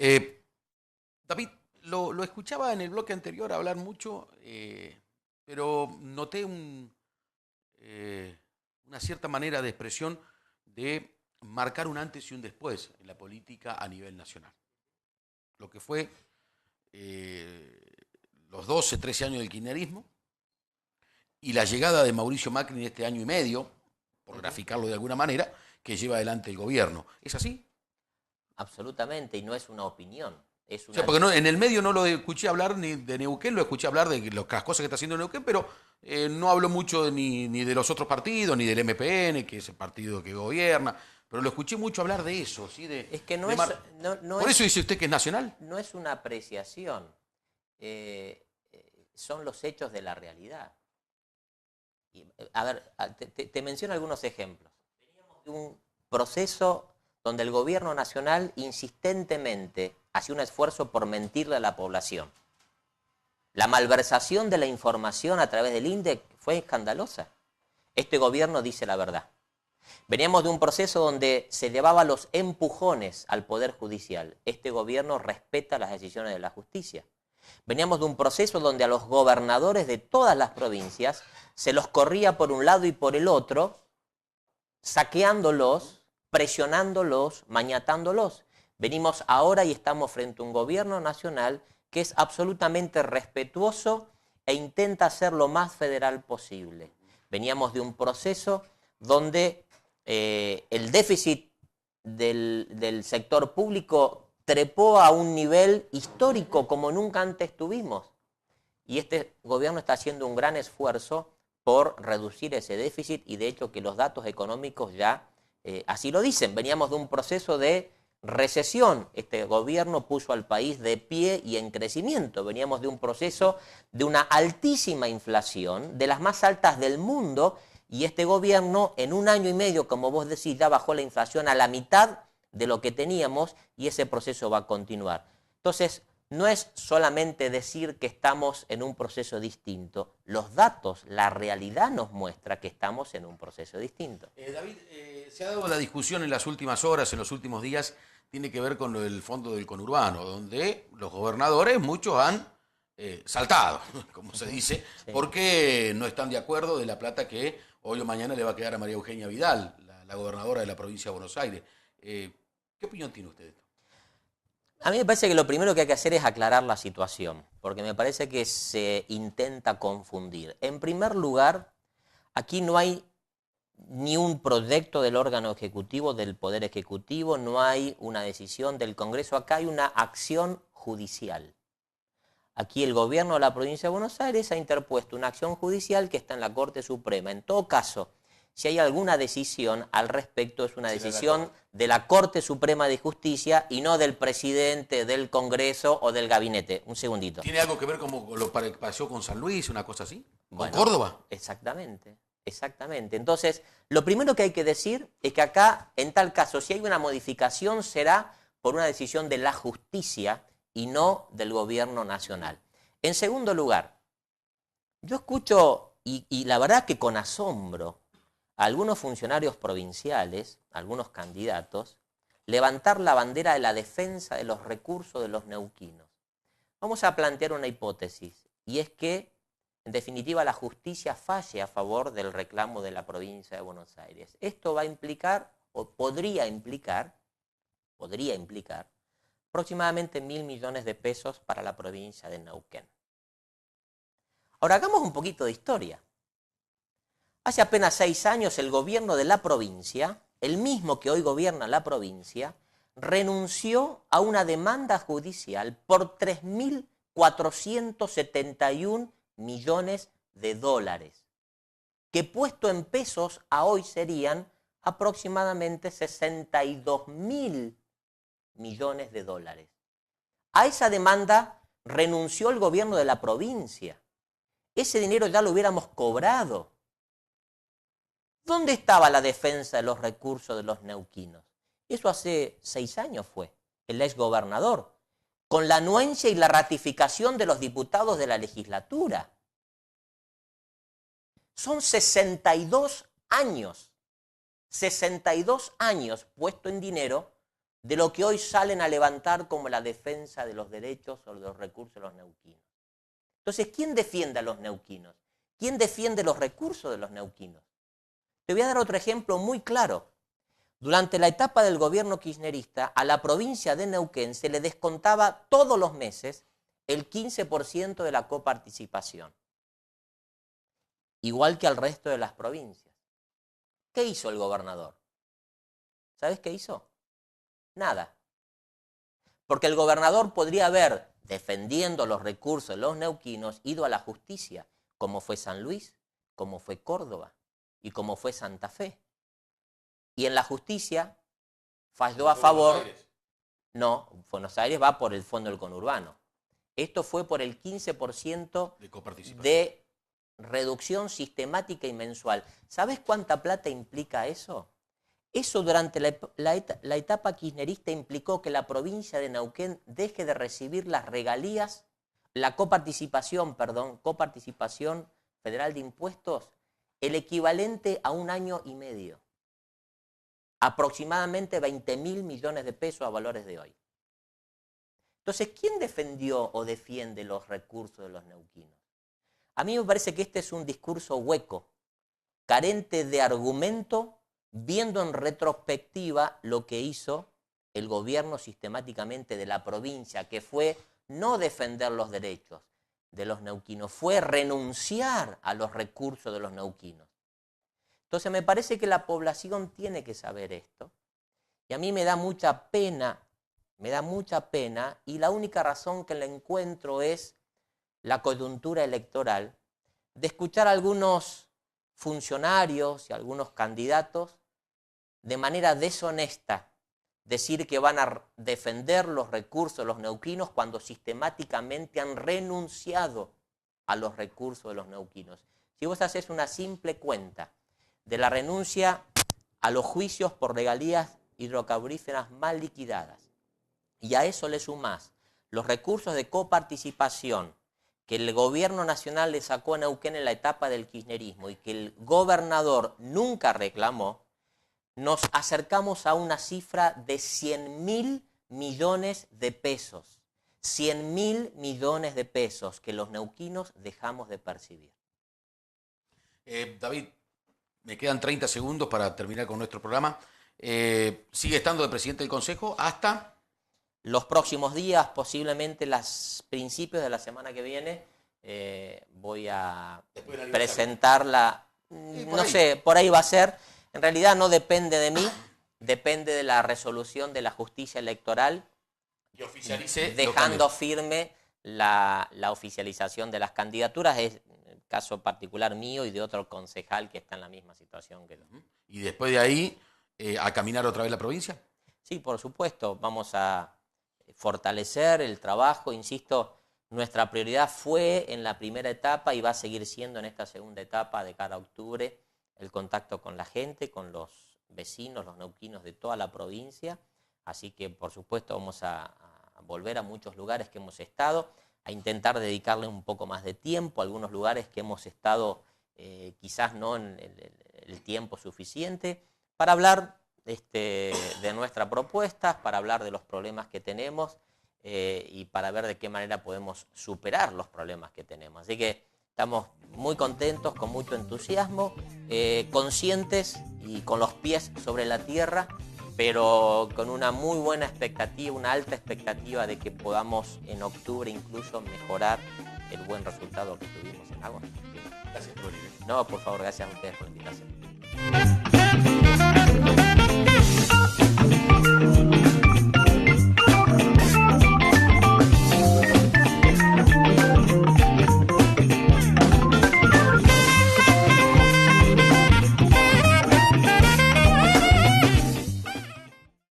Eh, David, lo escuchaba en el bloque anterior hablar mucho, pero noté eh, una cierta manera de expresión de marcar un antes y un después en la política a nivel nacional. Lo que fue eh, los 12, 13 años del kirchnerismo y la llegada de Mauricio Macri en este año y medio, por Ujú. graficarlo de alguna manera, que lleva adelante el gobierno. ¿Es así? Absolutamente, y no es una opinión, es O sea, una... porque no, en el medio no lo escuché hablar ni de Neuquén, lo escuché hablar de las cosas que está haciendo Neuquén, pero no habló mucho ni de los otros partidos, ni del MPN, que es el partido que gobierna, pero lo escuché mucho hablar de eso, ¿sí? Es que De Por eso dice usted que es nacional. no es una apreciación, son los hechos de la realidad. A ver, te menciono algunos ejemplos. Veníamos de un proceso donde el gobierno nacional insistentemente hacía un esfuerzo por mentirle a la población. La malversación de la información a través del INDEC fue escandalosa. Este gobierno dice la verdad. Veníamos de un proceso donde se llevaba los empujones al Poder Judicial. Este gobierno respeta las decisiones de la justicia. Veníamos de un proceso donde a los gobernadores de todas las provincias se los corría por un lado y por el otro, saqueándolos, presionándolos, mañatándolos. Venimos ahora y estamos frente a un gobierno nacional que es absolutamente respetuoso e intenta ser lo más federal posible. Veníamos de un proceso donde el déficit del sector público trepó a un nivel histórico como nunca antes tuvimos. Y este gobierno está haciendo un gran esfuerzo por reducir ese déficit y de hecho que los datos económicos ya así lo dicen. Veníamos de un proceso de recesión. Este gobierno puso al país de pie y en crecimiento. Veníamos de un proceso de una altísima inflación, de las más altas del mundo, y este gobierno en un año y medio, como vos decís, ya bajó la inflación a la mitad de lo que teníamos y ese proceso va a continuar. Entonces, no es solamente decir que estamos en un proceso distinto. Los datos, la realidad nos muestra que estamos en un proceso distinto. David, se ha dado la discusión en las últimas horas, en los últimos días, tiene que ver con lo del fondo del conurbano, donde los gobernadores, muchos han saltado, como se dice, Sí. porque no están de acuerdo de la plata que hoy o mañana le va a quedar a María Eugenia Vidal, la gobernadora de la provincia de Buenos Aires. Eh, ¿Qué opinión tiene usted de esto? A mí me parece que lo primero que hay que hacer es aclarar la situación, porque me parece que se intenta confundir. En primer lugar, aquí no hay ni un proyecto del órgano ejecutivo, del Poder Ejecutivo, no hay una decisión del Congreso, acá hay una acción judicial. Aquí el gobierno de la provincia de Buenos Aires ha interpuesto una acción judicial que está en la Corte Suprema. En todo caso, si hay alguna decisión al respecto, es una decisión de la Corte Suprema de Justicia y no del presidente, del Congreso o del gabinete. Un segundito. ¿Tiene algo que ver con lo que pasó con San Luis, una cosa así? ¿Con Bueno, Córdoba? exactamente, exactamente. Entonces, lo primero que hay que decir es que acá, en tal caso, si hay una modificación, será por una decisión de la justicia y no del gobierno nacional. En segundo lugar, yo escucho, y la verdad que con asombro, a algunos funcionarios provinciales, algunos candidatos, levantar la bandera de la defensa de los recursos de los neuquinos. Vamos a plantear una hipótesis, y es que, en definitiva, la justicia falle a favor del reclamo de la provincia de Buenos Aires. Esto va a implicar, o podría implicar, aproximadamente 1.000 millones de pesos para la provincia de Neuquén. Ahora hagamos un poquito de historia. Hace apenas 6 años el gobierno de la provincia, el mismo que hoy gobierna la provincia, renunció a una demanda judicial por 3.471 millones de dólares, que puesto en pesos a hoy serían aproximadamente 62.000 millones de dólares. A esa demanda renunció el gobierno de la provincia. Ese dinero ya lo hubiéramos cobrado. ¿Dónde estaba la defensa de los recursos de los neuquinos? Eso hace 6 años fue, el exgobernador, con la anuencia y la ratificación de los diputados de la legislatura. Son 62 años puesto en dinero de lo que hoy salen a levantar como la defensa de los derechos o de los recursos de los neuquinos. Entonces, ¿quién defiende a los neuquinos? ¿Quién defiende los recursos de los neuquinos? Te voy a dar otro ejemplo muy claro. Durante la etapa del gobierno kirchnerista, a la provincia de Neuquén se le descontaba todos los meses el 15% de la coparticipación, igual que al resto de las provincias. ¿Qué hizo el gobernador? ¿Sabes qué hizo? Nada. Porque el gobernador podría haber, defendiendo los recursos de los neuquinos, ido a la justicia, como fue San Luis, como fue Córdoba y como fue Santa Fe. Y en la justicia falló a favor. No, Buenos Aires va por el fondo del conurbano. Esto fue por el 15% de reducción sistemática y mensual. ¿Sabes cuánta plata implica eso? Eso durante la etapa kirchnerista implicó que la provincia de Neuquén deje de recibir las regalías, la coparticipación federal de impuestos, el equivalente a 1 año y medio. Aproximadamente 20.000 millones de pesos a valores de hoy. Entonces, ¿quién defendió o defiende los recursos de los neuquinos? A mí me parece que este es un discurso hueco, carente de argumento, viendo en retrospectiva lo que hizo el gobierno sistemáticamente de la provincia, que fue no defender los derechos de los neuquinos, fue renunciar a los recursos de los neuquinos. Entonces me parece que la población tiene que saber esto. Y a mí me da mucha pena, y la única razón que le encuentro es la coyuntura electoral, de escuchar a algunos funcionarios y algunos candidatos de manera deshonesta decir que van a defender los recursos de los neuquinos cuando sistemáticamente han renunciado a los recursos de los neuquinos. Si vos haces una simple cuenta de la renuncia a los juicios por regalías hidrocarburíferas mal liquidadas, y a eso le sumás los recursos de coparticipación que el gobierno nacional le sacó a Neuquén en la etapa del kirchnerismo y que el gobernador nunca reclamó, nos acercamos a una cifra de 100.000 millones de pesos. 100.000 millones de pesos que los neuquinos dejamos de percibir. David, me quedan 30 segundos para terminar con nuestro programa. ¿Sigue estando de presidente del Consejo hasta...? Los próximos días, posiblemente los principios de la semana que viene, voy a presentarla, no sé, por ahí va a ser. En realidad no depende de mí, depende de la resolución de la justicia electoral, que oficialice, dejando firme la oficialización de las candidaturas. Es el caso particular mío y de otro concejal que está en la misma situación que yo. ¿Y después de ahí a caminar otra vez la provincia? Sí, por supuesto, vamos a fortalecer el trabajo. Insisto, nuestra prioridad fue en la primera etapa y va a seguir siendo en esta segunda etapa de cara a octubre el contacto con la gente, con los vecinos, los neuquinos de toda la provincia. Así que, por supuesto, vamos a volver a muchos lugares que hemos estado, a intentar dedicarle un poco más de tiempo a algunos lugares que hemos estado quizás no en el tiempo suficiente, para hablar de nuestras propuestas, para hablar de los problemas que tenemos y para ver de qué manera podemos superar los problemas que tenemos. Así que estamos muy contentos, con mucho entusiasmo, conscientes y con los pies sobre la tierra, pero con una muy buena expectativa, una alta expectativa de que podamos en octubre incluso mejorar el buen resultado que tuvimos en agosto. Gracias por venir. No, por favor, gracias a ustedes por la invitación.